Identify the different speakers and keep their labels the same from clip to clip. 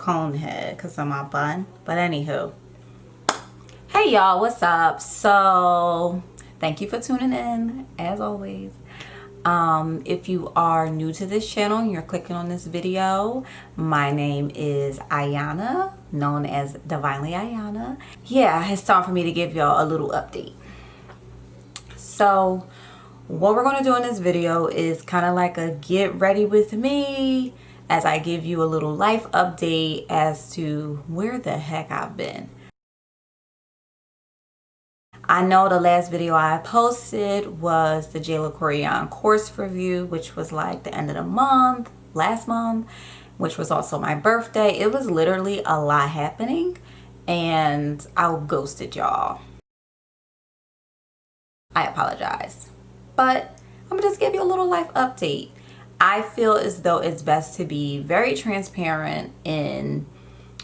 Speaker 1: cone head because of my bun. But anywho, hey y'all, what's up? So thank you for tuning in as always. If you are new to this channel and you're clicking on this video, my name is Ayana, known as Divinely Ayana. Yeah, it's time for me to give y'all a little update. So what we're going to do in this video is kind of like a get ready with me as I give you a little life update as to where the heck I've been. I know the last video I posted was the G.E.R.D course review, which was like the end of the month, last month, which was also my birthday. It was literally a lot happening and I ghosted y'all. I apologize. But I'm gonna just give you a little life update. I feel as though it's best to be very transparent in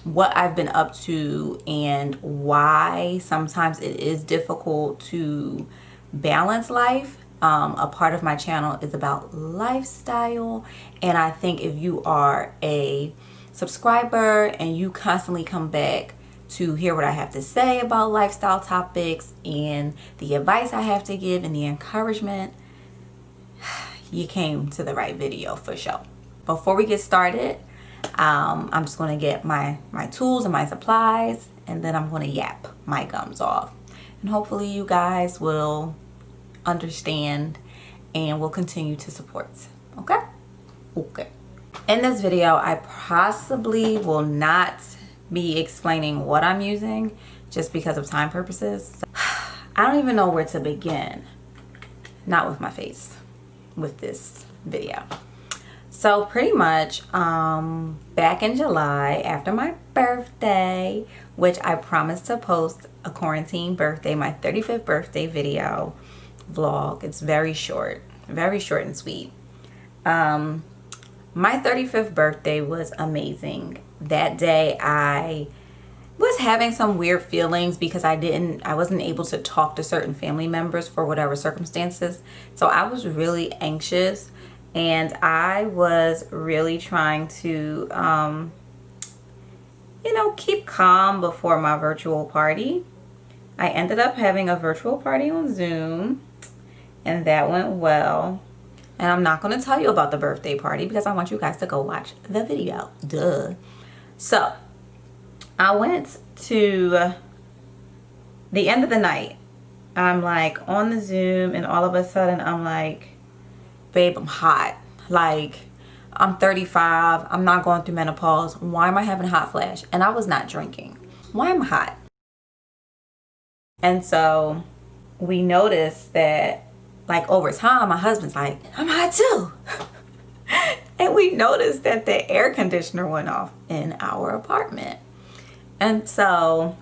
Speaker 1: what I've been up to and why sometimes it is difficult to balance life. A part of my channel is about lifestyle, and I think if you are a subscriber and you constantly come back to hear what I have to say about lifestyle topics and the advice I have to give and the encouragement, you came to the right video for sure. Before we get started, I'm just going to get my tools and my supplies, and then I'm going to yap my gums off. And hopefully you guys will understand and will continue to support. Okay? Okay. In this video, I possibly will not be explaining what I'm using just because of time purposes. I don't even know where to begin. Not with my face, with this video. So pretty much back in July after my birthday, which I promised to post a quarantine birthday, my 35th birthday video vlog. It's very short and sweet. My 35th birthday was amazing. That day I was having some weird feelings because I wasn't able to talk to certain family members for whatever circumstances. So I was really anxious and I was really trying to you know, keep calm before my virtual party. I ended up having a virtual party on Zoom and that went well. And I'm not going to tell you about the birthday party because I want you guys to go watch the video. Duh. So I went to the end of the night. I'm like on the Zoom and all of a sudden I'm like, babe, I'm hot. Like, I'm 35. I'm not going through menopause. Why am I having a hot flash? And I was not drinking. Why am I hot? And so we noticed that, like, over time, my husband's like, I'm hot too. And we noticed that the air conditioner went off in our apartment. And so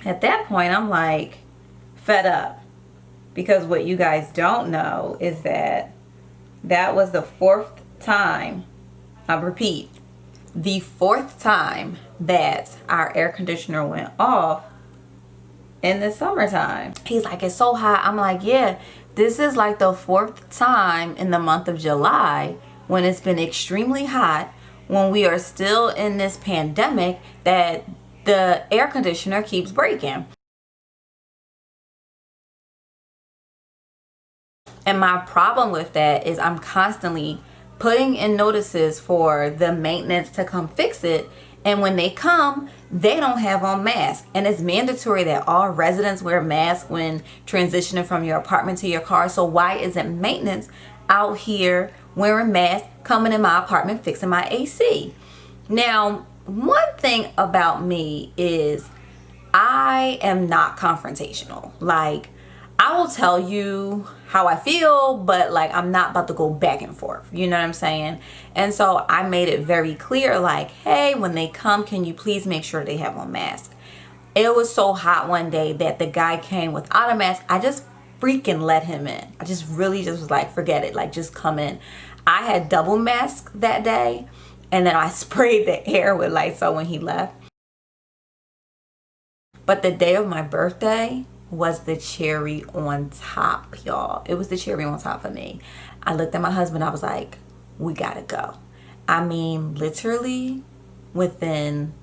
Speaker 1: at that point, I'm like fed up. Because what you guys don't know is that that was the fourth time, I repeat, the fourth time that our air conditioner went off in the summertime. He's like, it's so hot. I'm like, yeah, this is like the fourth time in the month of July when it's been extremely hot, when we are still in this pandemic, that the air conditioner keeps breaking. And my problem with that is I'm constantly putting in notices for the maintenance to come fix it. And when they come, they don't have on masks. And it's mandatory that all residents wear masks when transitioning from your apartment to your car. So why isn't maintenance out here wearing masks, coming in my apartment, fixing my AC? Now, one thing about me is I am not confrontational. Like, I will tell you how I feel, but like I'm not about to go back and forth. You know what I'm saying? And so I made it very clear, like, hey, when they come, can you please make sure they have on mask? It was so hot one day that the guy came without a mask. I just freaking let him in. I just really just was like, forget it, like just come in. I had double mask that day, and then I sprayed the air with Lysol when he left. But the day of my birthday was the cherry on top, y'all. It was the cherry on top for me. I looked at my husband, I was like, we gotta go. I mean, literally within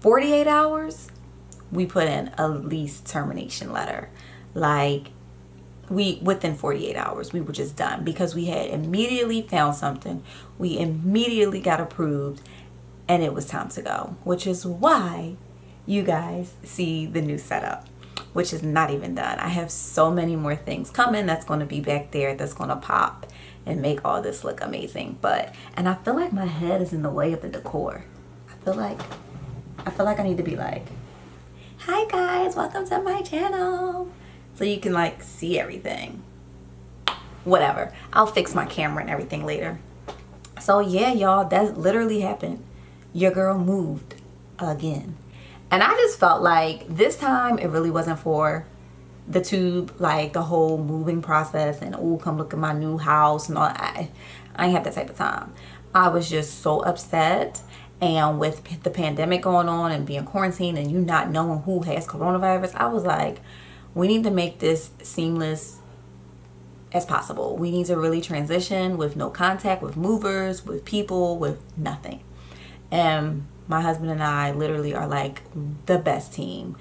Speaker 1: 48 hours, we put in a lease termination letter. Like, within 48 hours, we were just done because we had immediately found something. We immediately got approved and it was time to go, which is why you guys see the new setup, which is not even done. I have so many more things coming that's going to be back there that's going to pop and make all this look amazing. And I feel like my head is in the way of the decor. I feel like I need to be like, hi guys, welcome to my channel, so you can like see everything. Whatever, I'll fix my camera and everything later. So yeah, y'all, that literally happened. Your girl moved again. And I just felt like this time it really wasn't for the tube, like the whole moving process and, oh, come look at my new house and all. I ain't have that type of time. I was just so upset. And with the pandemic going on and being quarantined and you not knowing who has coronavirus, I was like, we need to make this seamless as possible. We need to really transition with no contact with movers, with people, with nothing. And my husband and I literally are like the best team.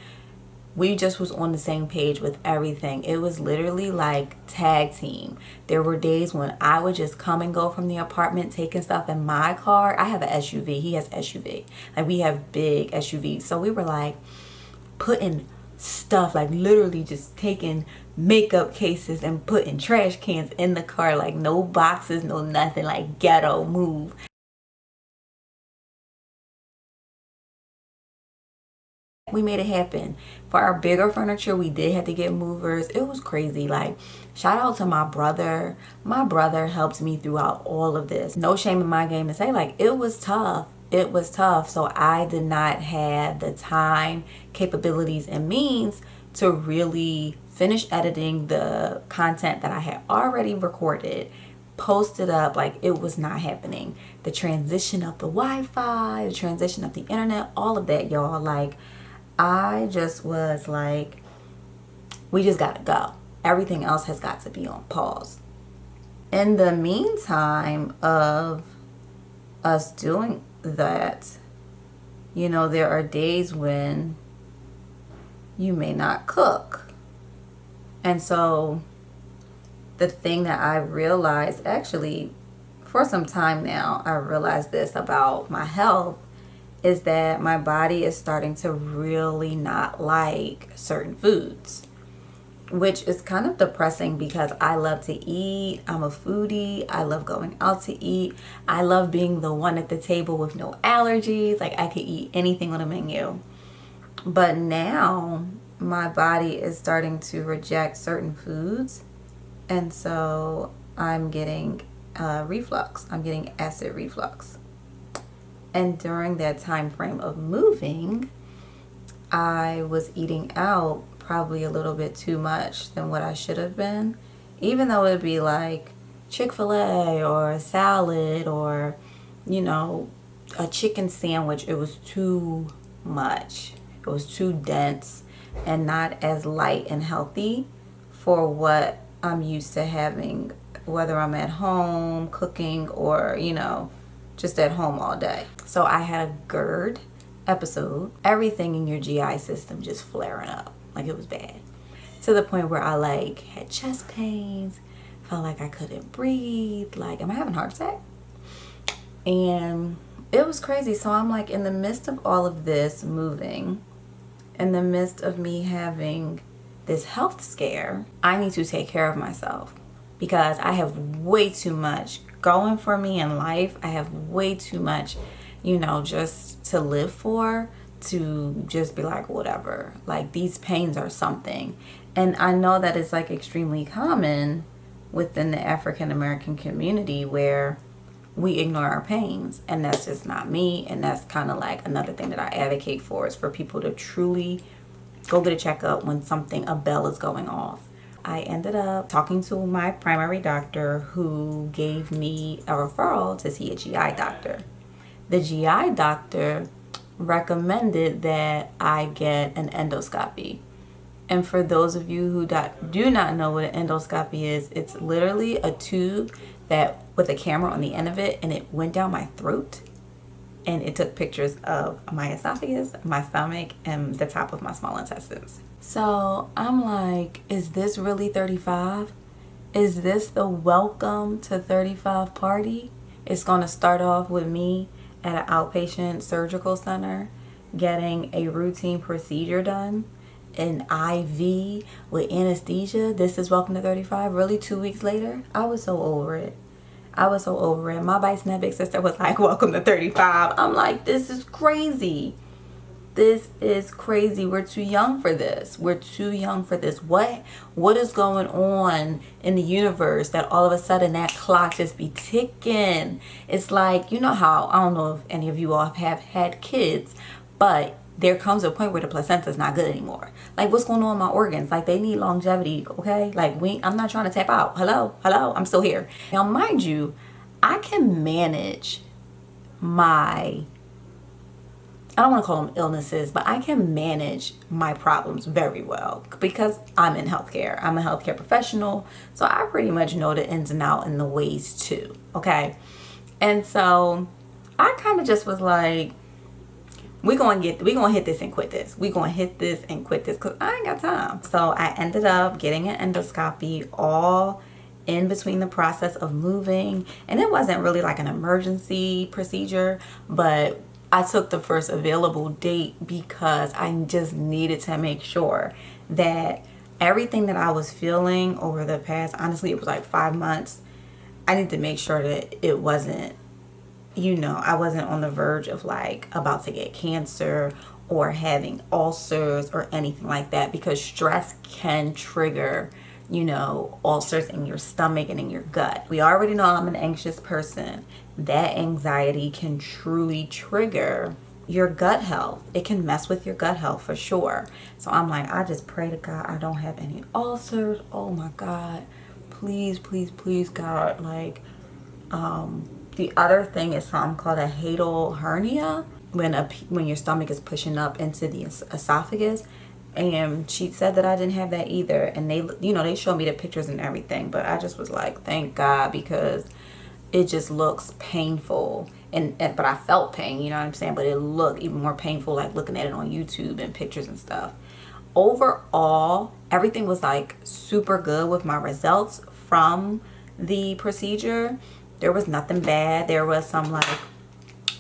Speaker 1: We just was on the same page with everything. It was literally like tag team. There were days when I would just come and go from the apartment, taking stuff in my car. I have an SUV. He has SUV. Like, we have big SUVs. So we were like putting stuff, like literally just taking makeup cases and putting trash cans in the car. Like, no boxes, no nothing. Like, ghetto move. We made it happen. For our bigger furniture, we did have to get movers. It was crazy. Like, shout out to my brother. My brother helped me throughout all of this. No shame in my game to say, like, it was tough. It was tough. So I did not have the time, capabilities, and means to really finish editing the content that I had already recorded, posted up. Like, it was not happening. The transition of the Wi-Fi, the transition of the internet, all of that, y'all. Like, I just was like, we just gotta go. Everything else has got to be on pause. In the meantime of us doing that, you know, there are days when you may not cook. And so the thing that I realized, actually for some time now, I realized this about my health, is that my body is starting to really not like certain foods, which is kind of depressing because I love to eat. I'm a foodie. I love going out to eat. I love being the one at the table with no allergies. Like, I could eat anything on a menu. But now my body is starting to reject certain foods. And so I'm getting reflux. I'm getting acid reflux. And during that time frame of moving, I was eating out probably a little bit too much than what I should have been. Even though it would be like Chick-fil-A or a salad or, you know, a chicken sandwich, it was too much. It was too dense and not as light and healthy for what I'm used to having, whether I'm at home cooking or, you know, just at home all day. So I had a GERD episode. Everything in your GI system just flaring up. Like, it was bad. To the point where I like had chest pains, felt like I couldn't breathe. Like, am I having a heart attack? And it was crazy. So I'm like, in the midst of all of this moving, in the midst of me having this health scare, I need to take care of myself because I have way too much going for me in life. I have way too much, you know, just to live for, to just be like, whatever. Like, these pains are something. And I know that it's like extremely common within the African American community where we ignore our pains, and that's just not me. And that's kind of like another thing that I advocate for, is for people to truly go get a checkup when a bell is going off. I ended up talking to my primary doctor, who gave me a referral to see a GI doctor. The GI doctor recommended that I get an endoscopy. And for those of you who do not know what an endoscopy is, it's literally a tube that with a camera on the end of it, and it went down my throat and it took pictures of my esophagus, my stomach, and the top of my small intestines. So I'm like, is this really 35? Is this the welcome to 35 party? It's going to start off with me at an outpatient surgical center getting a routine procedure done, an IV with anesthesia. This is welcome to 35. Really, 2 weeks later? I was so over it. I was so over it. My big sister was like, welcome to 35. I'm like, this is crazy. This is crazy. We're too young for this. We're too young for this. What is going on in the universe that all of a sudden that clock just be ticking? It's like, you know how, I don't know if any of you all have had kids, but there comes a point where the placenta is not good anymore. Like, what's going on with my organs? Like, they need longevity, okay? Like, I'm not trying to tap out. Hello, I'm still here. Now, mind you, I can manage my, I don't want to call them illnesses, but I can manage my problems very well because I'm in healthcare. I'm a healthcare professional, so I pretty much know the ins and outs and the ways too, okay? And so I kind of just was like, we're gonna hit this and quit this. We're gonna hit this and quit this because I ain't got time. So I ended up getting an endoscopy all in between the process of moving, and it wasn't really like an emergency procedure, but I took the first available date because I just needed to make sure that everything that I was feeling over the past, honestly, it was like 5 months, I need to make sure that it wasn't, you know, I wasn't on the verge of like about to get cancer or having ulcers or anything like that, because stress can trigger, you know, ulcers in your stomach and in your gut. We already know I'm an anxious person. That anxiety can truly trigger your gut health. It can mess with your gut health for sure. So I'm like, I just pray to God I don't have any ulcers. Oh my God, please, please, please, God. Like, the other thing is something called a hiatal hernia, when your stomach is pushing up into the esophagus. And she said that I didn't have that either. And they, you know, they showed me the pictures and everything, but I just was like, thank God, because it just looks painful. But I felt pain, you know what I'm saying? But it looked even more painful, like looking at it on YouTube and pictures and stuff. Overall, everything was like super good with my results from the procedure. There was nothing bad. There was some like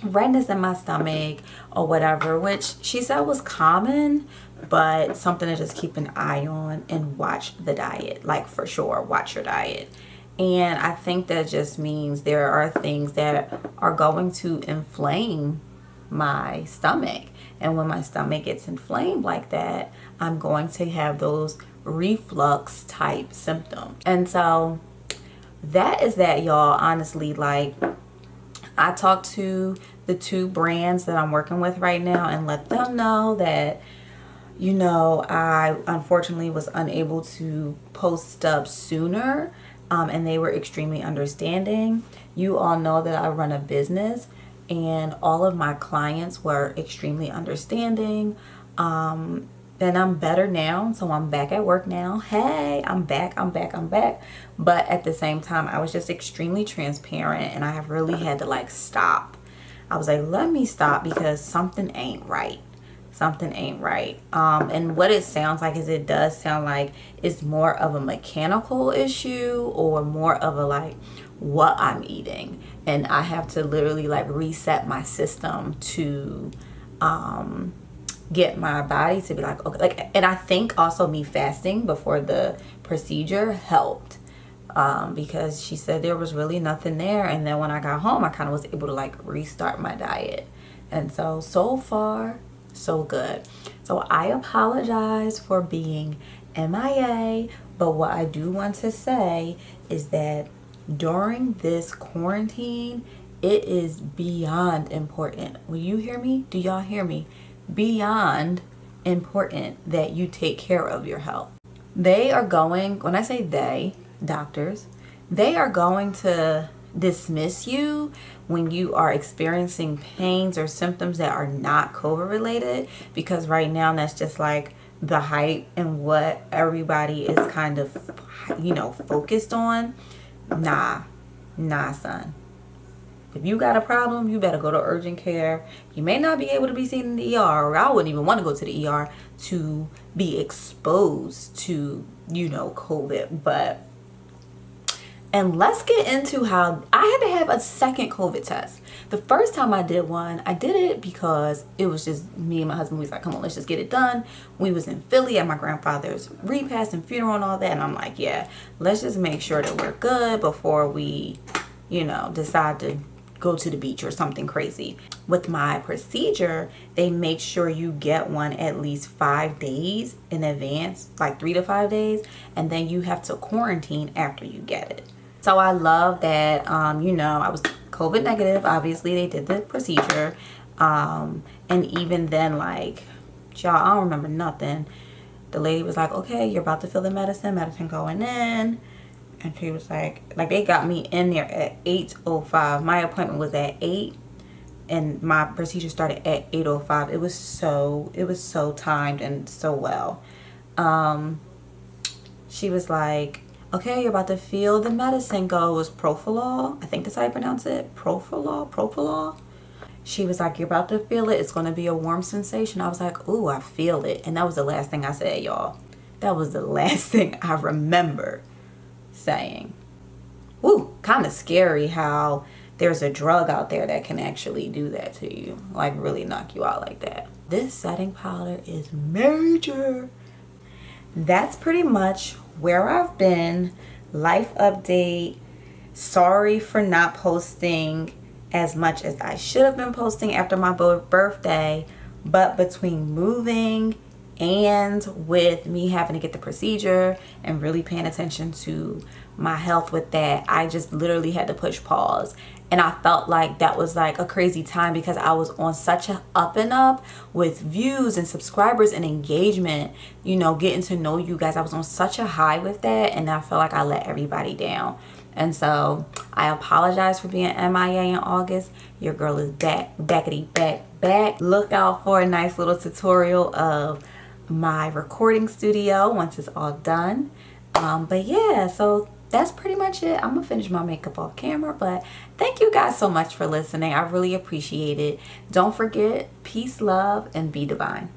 Speaker 1: redness in my stomach or whatever, which she said was common, but something to just keep an eye on and watch the diet. Like, for sure, watch your diet. And I think that just means there are things that are going to inflame my stomach. And when my stomach gets inflamed like that, I'm going to have those reflux type symptoms. And so that is that, y'all. Honestly, like, I talked to the 2 brands that I'm working with right now and let them know that, you know, I unfortunately was unable to post up sooner, and they were extremely understanding. You all know that I run a business, and all of my clients were extremely understanding. And I'm better now, so I'm back at work now. Hey, I'm back. But at the same time, I was just extremely transparent, and I have really had to like stop. I was like, let me stop, because something ain't right. Something ain't right. And what it sounds like is, it does sound like it's more of a mechanical issue, or more of a like what I'm eating. And I have to literally like reset my system to get my body to be like, okay, like, and I think also me fasting before the procedure helped, because she said there was really nothing there. And then when I got home, I kind of was able to like restart my diet. And so far, so good. So I apologize for being MIA, but what I do want to say is that during this quarantine, it is beyond important. Will you hear me? Do y'all hear me? Beyond important that you take care of your health. They are going, when I say they, doctors, they are going to dismiss you when you are experiencing pains or symptoms that are not COVID related, because right now that's just like the hype and what everybody is kind of, you know, focused on. Nah, son. If you got a problem, you better go to urgent care. You may not be able to be seen in the ER, or I wouldn't even want to go to the ER to be exposed to, you know, COVID. But, and let's get into how I had to have a second COVID test. The first time I did one, I did it because it was just me and my husband. We was like, come on, let's just get it done. We was in Philly at my grandfather's repast and funeral and all that. And I'm like, yeah, let's just make sure that we're good before we, you know, decide to go to the beach or something crazy. With my procedure, they make sure you get one at least 5 days in advance, like 3 to 5 days, and then you have to quarantine after you get it. So I love that, you know, I was COVID negative. Obviously, they did the procedure. And even then, like, y'all, I don't remember nothing. The lady was like, okay, you're about to feel the medicine going in. And she was like they got me in there at 8:05. My appointment was at 8, and my procedure started at 8:05. It was so timed and so well. She was like, okay, you're about to feel the medicine go. It was Profilol. I think that's how you pronounce it. Profilol. She was like, you're about to feel it. It's going to be a warm sensation. I was like, ooh, I feel it. And that was the last thing I said, y'all. That was the last thing I remember saying. Ooh, kind of scary how there's a drug out there that can actually do that to you, like really knock you out like that. This setting powder is major. That's pretty much where I've been. Life update. Sorry for not posting as much as I should have been posting after my birthday, but between moving and with me having to get the procedure and really paying attention to my health with that, I just literally had to push pause. And I felt like that was like a crazy time because I was on such a up and up with views and subscribers and engagement, you know, getting to know you guys. I was on such a high with that, and I felt like I let everybody down. And so I apologize for being MIA in August. Your girl is back, back. Look out for a nice little tutorial of my recording studio once it's all done. But yeah, so that's pretty much it. I'm gonna finish my makeup off camera, but thank you guys so much for listening. I really appreciate it. Don't forget, peace, love, and be divine.